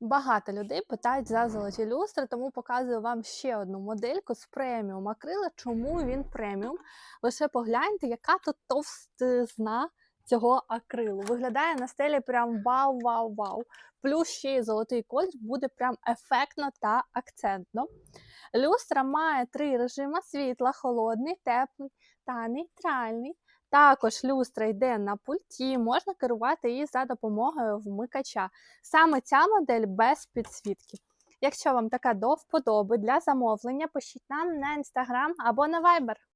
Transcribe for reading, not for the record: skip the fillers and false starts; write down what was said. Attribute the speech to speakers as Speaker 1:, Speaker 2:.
Speaker 1: Багато людей питають за золоті люстри, тому показую вам ще одну модельку з преміум акрила. Чому він преміум? Лише погляньте, яка тут товстизна цього акрилу. Виглядає на стелі прям вау-вау-вау. Плюс ще й золотий колір буде прям ефектно та акцентно. Люстра має 3 режими: світла, холодний, теплий та нейтральний. Також люстра йде на пульті, можна керувати її за допомогою вмикача. Саме ця модель без підсвітки. Якщо вам така до вподоби, для замовлення пишіть нам на Instagram або на Viber.